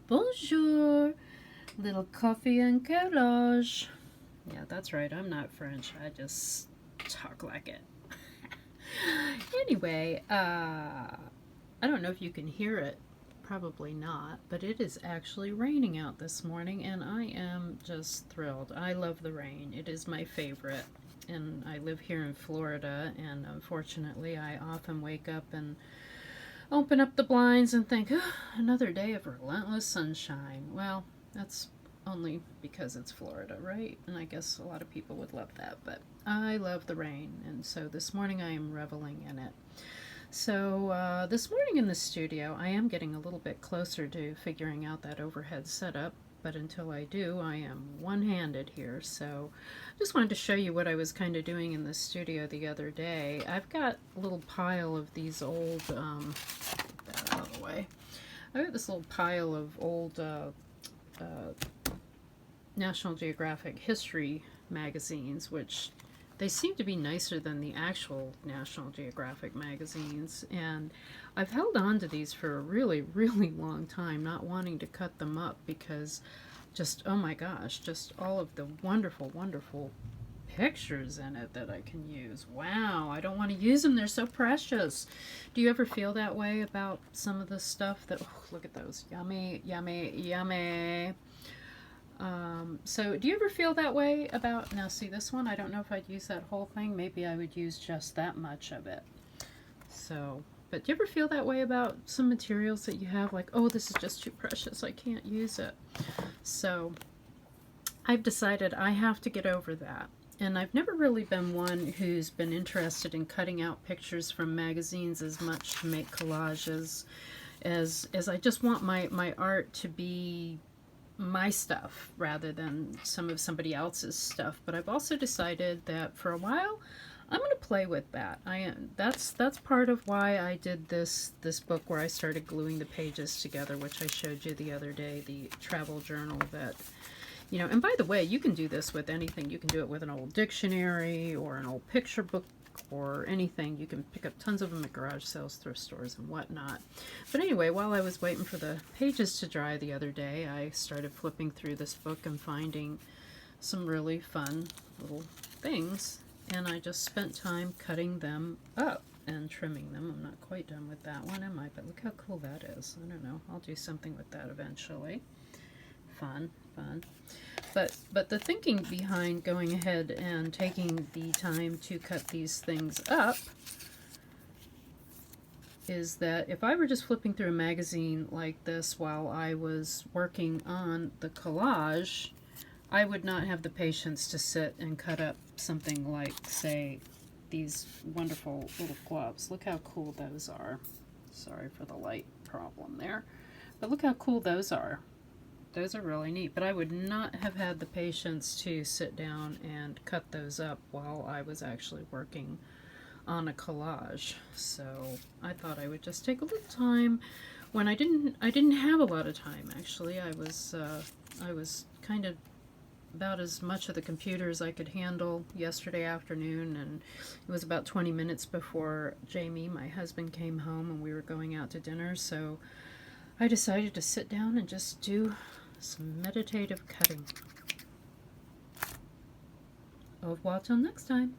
Bonjour, little coffee and collage. Yeah, that's right, I'm not French, I just talk like it. Anyway, I don't know if you can hear it, probably not, but it is actually raining out this morning and I am just thrilled. I love the rain, it is my favorite. And I live here in Florida, and unfortunately, I often wake up and open up the blinds and think, oh, another day of relentless sunshine. Well, that's only because it's Florida, right? And I guess a lot of people would love that, but I love the rain, and so this morning I am reveling in it. So this morning in the studio, I am getting a little bit closer to figuring out that overhead setup, but until I do, I am one-handed here. So just wanted to show you what I was kind of doing in the studio the other day. I've got a little pile of these old, get that out of the way. I got this little pile of old National Geographic history magazines, which they seem to be nicer than the actual National Geographic magazines, and I've held on to these for a really, really long time, not wanting to cut them up because just, oh my gosh, just all of the wonderful, wonderful pictures in it that I can use. Wow, I don't want to use them, they're so precious. Do you ever feel that way about some of the stuff that, oh, look at those, yummy, yummy, yummy. So do you ever feel that way about, now see this one, I don't know if I'd use that whole thing, maybe I would use just that much of it. So, but do you ever feel that way about some materials that you have, like, oh, this is just too precious, I can't use it? So I've decided I have to get over that. And I've never really been one who's been interested in cutting out pictures from magazines as much to make collages, as I just want my art to be my stuff rather than some of somebody else's stuff. But I've also decided that for a while I'm going to play with that. That's part of why I did this book where I started gluing the pages together, which I showed you the other day, the travel journal that, you know, and by the way, you can do this with anything. You can do it with an old dictionary or an old picture book or anything. You can pick up tons of them at garage sales, thrift stores, and whatnot. But anyway, while I was waiting for the pages to dry the other day, I started flipping through this book and finding some really fun little things, and I just spent time cutting them up and trimming them. I'm not quite done with that one, am I? But look how cool that is. I don't know. I'll do something with that eventually. Fun, fun. But the thinking behind going ahead and taking the time to cut these things up is that if I were just flipping through a magazine like this while I was working on the collage, I would not have the patience to sit and cut up something like, say, these wonderful little gloves. Look how cool those are. Sorry for the light problem there. But look how cool those are. Those are really neat, but I would not have had the patience to sit down and cut those up while I was actually working on a collage. So I thought I would just take a little time when I didn't have a lot of time. Actually, I was kind of about as much of the computer as I could handle yesterday afternoon, and it was about 20 minutes before Jamie, my husband, came home and we were going out to dinner, so I decided to sit down and just do some meditative cutting. Au revoir till next time.